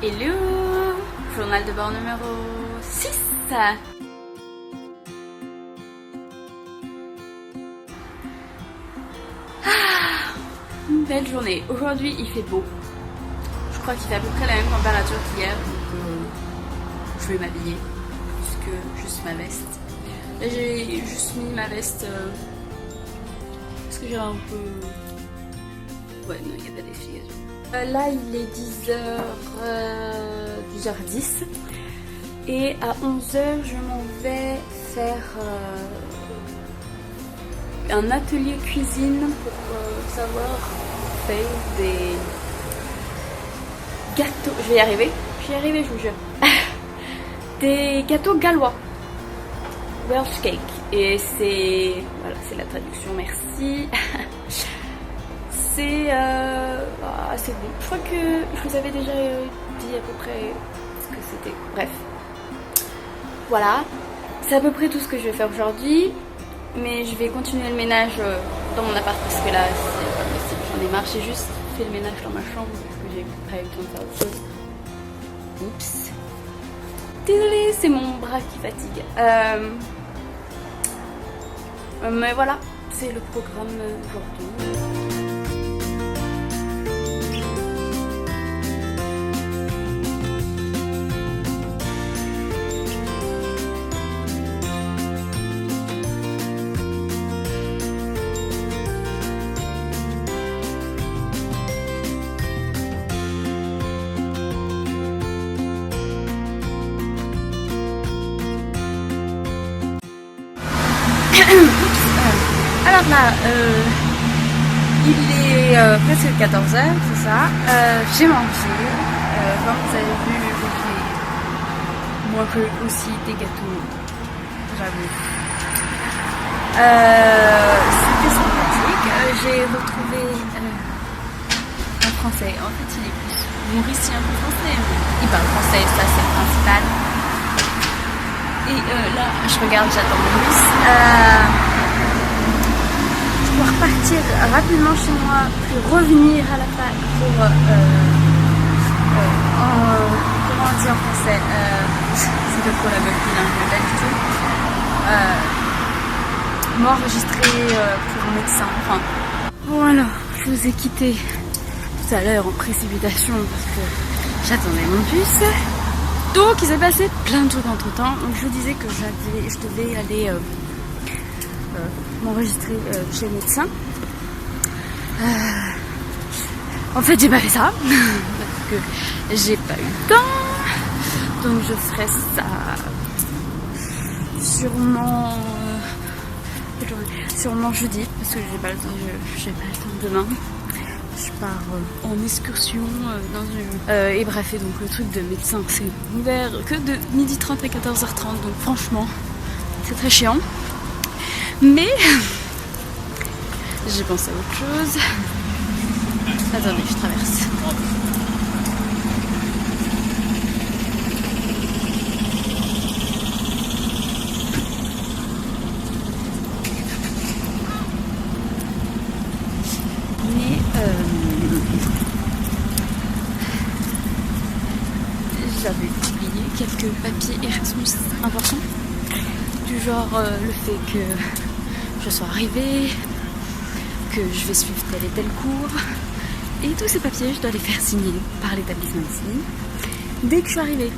Hello! Journal de bord numéro 6. Une belle journée. Aujourd'hui il fait beau. Je crois qu'il fait à peu près la même température qu'hier, donc je vais m'habiller puisque juste ma veste. Là j'ai juste mis ma veste parce que j'ai un peu... Ouais non, il n'y a pas d'explication. Là il est 10h10 et à 11h je m'en vais faire un atelier cuisine pour savoir faire des gâteaux. Je vais y arriver, je vous jure. Des gâteaux gallois, Welsh cake, et c'est voilà, c'est la traduction, merci. C'est assez bon. Je crois que je vous avais déjà dit à peu près ce que c'était. Bref, voilà, c'est à peu près tout ce que je vais faire aujourd'hui. Mais je vais continuer le ménage dans mon appart parce que là c'est pas possible, j'en ai marre. J'ai juste fait le ménage dans ma chambre parce que j'ai pas eu le temps de faire autre chose. Oups. Désolée, c'est mon bras qui fatigue. Mais voilà, c'est le programme aujourd'hui. Alors là, il est presque 14h, c'est ça. J'ai mangé. Comme vous avez vu, moi j'ai aussi des gâteaux, j'avoue. C'était sympathique. J'ai retrouvé un français. En fait, il est plus mauricien que français. Il parle français, ça c'est le principal. Et là, je regarde, j'attends mon bus. Je dois repartir rapidement chez moi, puis revenir à la fac pour... comment on dit en français, c'est pas trop la bonne bilingue, pas du tout. M'enregistrer pour un médecin. Enfin, voilà, je vous ai quitté tout à l'heure en précipitation parce que j'attendais mon bus. Donc il s'est passé plein de trucs entre temps. Donc je vous disais que je devais aller m'enregistrer chez le médecin. En fait j'ai pas fait ça parce que j'ai pas eu le temps. Donc je ferai ça sûrement jeudi parce que j'ai pas le temps demain. Je pars en excursion dans une... et bref, et donc le truc de médecin c'est ouvert que de 12h30 à 14h30, donc franchement c'est très chiant. Mais j'ai pensé à autre chose. Attendez, je traverse. J'avais oublié quelques papiers Erasmus importants, du genre le fait que je sois arrivée, que je vais suivre tel et tel cours, et tous ces papiers je dois les faire signer par l'établissement ici dès que je suis arrivée.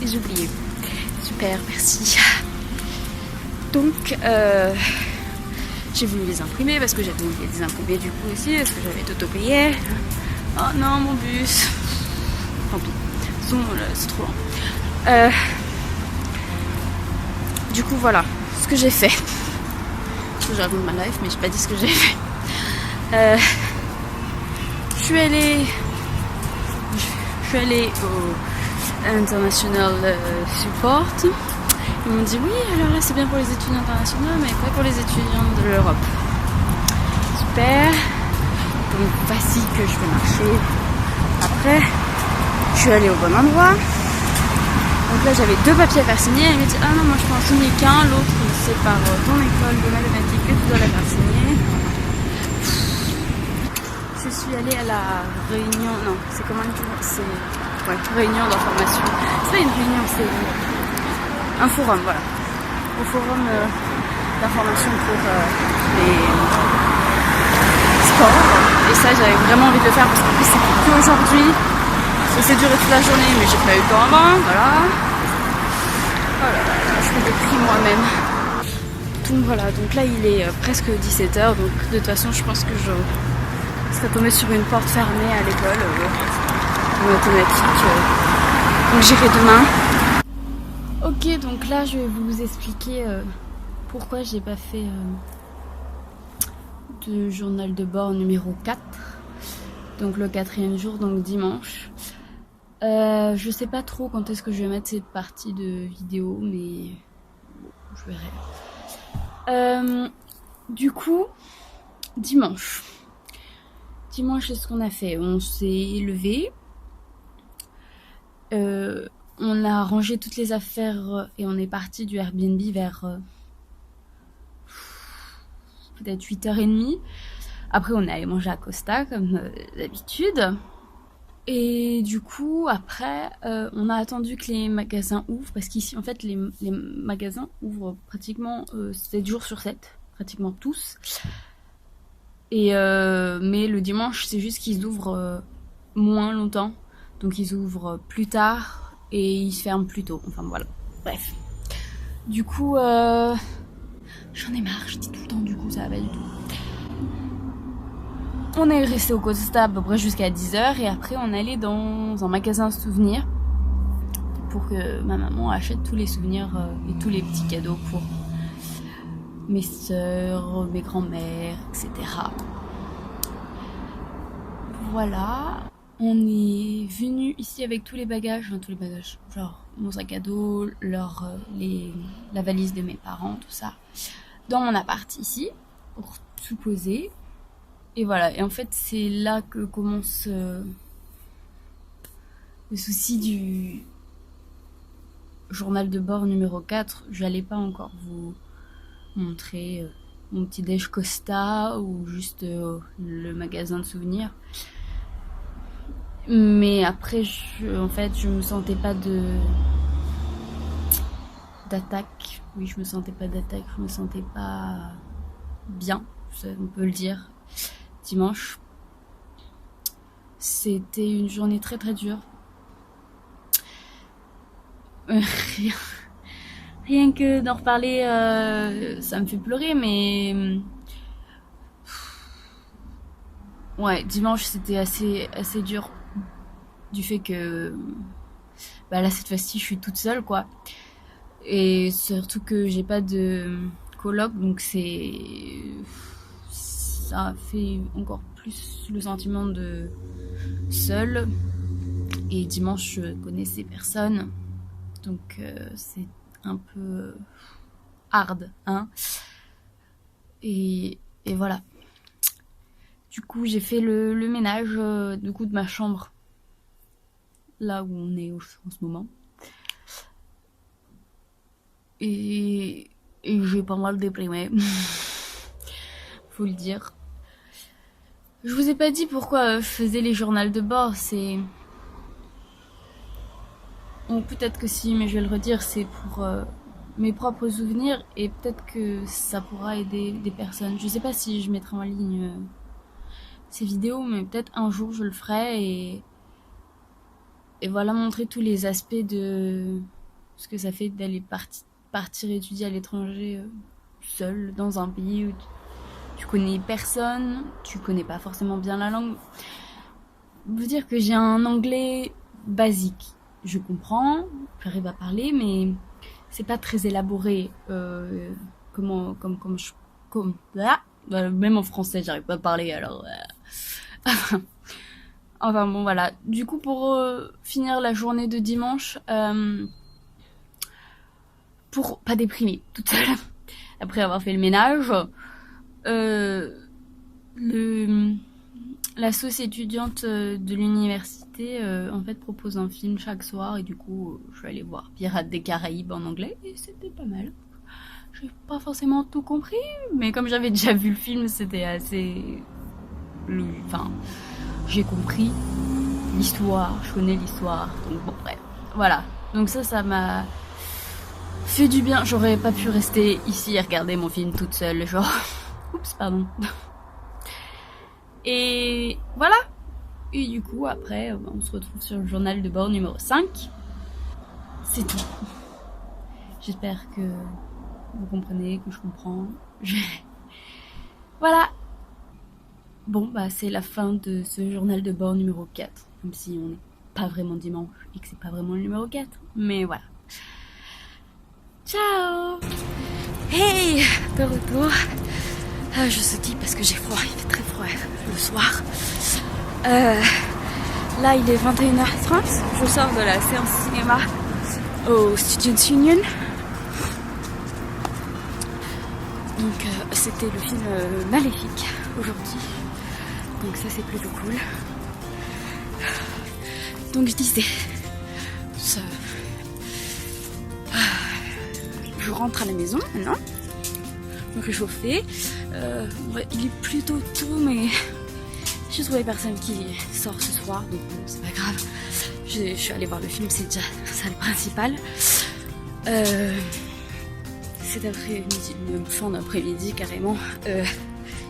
Et j'ai oublié. Super, merci. Donc j'ai voulu les imprimer parce que j'avais oublié de les imprimer du coup aussi, parce que j'avais tout payé. Oh non, mon bus. Tant pis. C'est trop lent. Du coup voilà ce que j'ai fait. Je raconte ma life, mais j'ai pas dit ce que j'ai fait. Je suis allée au International Support. Ils m'ont dit oui, alors là c'est bien pour les étudiants internationaux, mais pas pour les étudiants de l'Europe. Super. Donc voici que je vais marcher. Après, je suis allée au bon endroit. Donc là j'avais 2 papiers à faire signer. Elle m'a dit ah non, moi je peux en signer qu'un, l'autre c'est par ton école de mathématiques que tu dois la faire signer. Je suis allée à la réunion, non c'est comment on dit, c'est Ouais, réunion d'information. C'est pas une réunion, c'est un forum, voilà. Au forum d'information pour les sports. Et ça, j'avais vraiment envie de le faire parce qu'en plus, c'est qu'aujourd'hui. Ça s'est duré toute la journée, mais j'ai pas eu le temps avant, voilà. Oh là là, je fais des cris moi-même. Donc voilà, donc là il est presque 17h, donc de toute façon je pense que je serais tombée sur une porte fermée à l'école, en automatique. Donc j'irai demain. Ok, donc là je vais vous expliquer pourquoi j'ai pas fait de journal de bord numéro 4. Donc le 4e jour, donc dimanche. Je sais pas trop quand est-ce que je vais mettre cette partie de vidéo, mais bon, je verrai. Du coup, dimanche, c'est ce qu'on a fait. On s'est levé, on a rangé toutes les affaires et on est parti du Airbnb vers peut-être 8h30. Après, on est allé manger à Costa comme d'habitude. Et du coup, après, on a attendu que les magasins ouvrent, parce qu'ici, en fait, les magasins ouvrent pratiquement 7 jours sur 7, pratiquement tous. Et mais le dimanche, c'est juste qu'ils ouvrent moins longtemps, donc ils ouvrent plus tard et ils se ferment plus tôt. Enfin voilà, bref. Du coup, j'en ai marre, je dis tout le temps, du coup, ça va pas du tout. On est resté au Costa à peu près jusqu'à 10h et après on allait dans un magasin souvenirs pour que ma maman achète tous les souvenirs et tous les petits cadeaux pour mes sœurs, mes grands-mères, etc. Voilà, on est venu ici avec tous les bagages, genre mon sac à dos, la valise de mes parents, tout ça, dans mon appart ici pour tout poser. Et voilà, et en fait c'est là que commence le souci du journal de bord numéro 4. J'allais pas encore vous montrer mon petit déj Costa ou juste le magasin de souvenirs. Mais après, en fait, je me sentais pas d'attaque. Oui, je me sentais pas d'attaque, je me sentais pas bien, on peut le dire. Dimanche, c'était une journée très très dure. Rien que d'en reparler, ça me fait pleurer, mais ouais, dimanche c'était assez dur du fait que bah là cette fois-ci je suis toute seule quoi, et surtout que j'ai pas de coloc, donc ça fait encore plus le sentiment de seul. Et dimanche, je connaissais personne, donc c'est un peu hard, hein. Et voilà. Du coup, j'ai fait le ménage du coup de ma chambre, là où on est en ce moment. Et j'ai pas mal déprimé. Faut le dire. Je vous ai pas dit pourquoi je faisais les journaux de bord, c'est... Ou peut-être que si, mais je vais le redire, c'est pour mes propres souvenirs et peut-être que ça pourra aider des personnes. Je sais pas si je mettrai en ligne ces vidéos, mais peut-être un jour je le ferai et voilà, montrer tous les aspects de ce que ça fait d'aller partir étudier à l'étranger seul dans un pays où tu connais personne, tu connais pas forcément bien la langue. Vous dire que j'ai un anglais basique. Je comprends, j'arrive à parler, mais c'est pas très élaboré. Même en français, j'arrive pas à parler, alors... Enfin bon, voilà. Du coup, pour finir la journée de dimanche, pour pas déprimer toute seule, après avoir fait le ménage, l'asso étudiante de l'université en fait propose un film chaque soir et du coup je vais aller voir Pirates des Caraïbes en anglais et c'était pas mal. J'ai pas forcément tout compris, mais comme j'avais déjà vu le film, c'était assez... Enfin, j'ai compris. l'histoire, je connais l'histoire, donc bon bref, voilà. Donc ça m'a fait du bien, j'aurais pas pu rester ici et regarder mon film toute seule, genre, oups, pardon. Et voilà. Et du coup, après, on se retrouve sur le journal de bord numéro 5. C'est tout. J'espère que vous comprenez, que je comprends. Voilà. Bon, bah c'est la fin de ce journal de bord numéro 4. Même si on n'est pas vraiment dimanche et que c'est pas vraiment le numéro 4. Mais voilà. Ciao. Hey, de retour. Je sautille parce que j'ai froid, il fait très froid le soir. Là il est 21h30, je sors de la séance cinéma au Students' Union. Donc c'était le film Maléfique aujourd'hui. Donc ça c'est plutôt cool. Donc je disais, je rentre à la maison maintenant. Me réchauffer. Il est plutôt tôt, mais j'ai trouvé personne qui sort ce soir, donc bon, c'est pas grave. Je suis allée voir le film, c'est déjà ça le principal. Cet après-midi, fin d'après-midi carrément,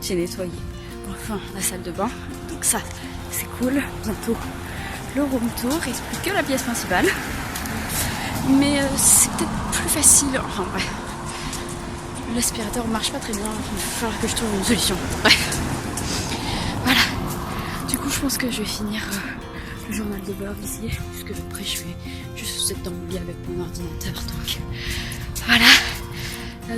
j'ai nettoyé enfin la salle de bain, donc ça c'est cool. Bientôt le room tour, il reste plus que la pièce principale, mais c'est peut-être plus facile. Enfin bref. L'aspirateur marche pas très bien, il va falloir que je trouve une solution. Bref. Voilà. Du coup, je pense que je vais finir le journal de bord ici, puisque après je vais juste être dans mon lit avec mon ordinateur. Donc voilà.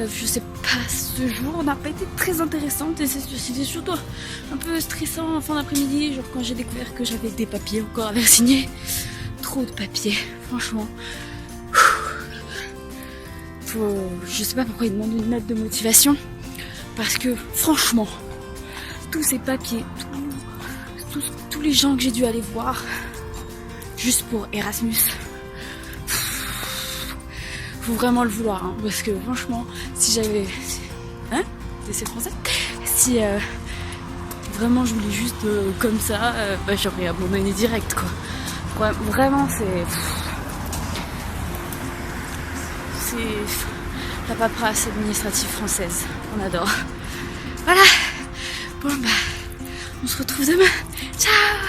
Je sais pas, ce jour n'a pas été très intéressant et c'était surtout un peu stressant en fin d'après-midi, genre quand j'ai découvert que j'avais des papiers encore à signer. Trop de papiers, franchement. Je sais pas pourquoi ils demandent une note de motivation, parce que franchement, tous ces papiers, tous les gens que j'ai dû aller voir juste pour Erasmus, faut vraiment le vouloir, hein, parce que franchement, si j'avais... Hein ? C'est français ? Si vraiment je voulais juste comme ça, j'aurais abandonné direct, quoi. Ouais, vraiment, c'est la paperasse administrative française. On adore. Voilà. Bon bah, on se retrouve demain. Ciao.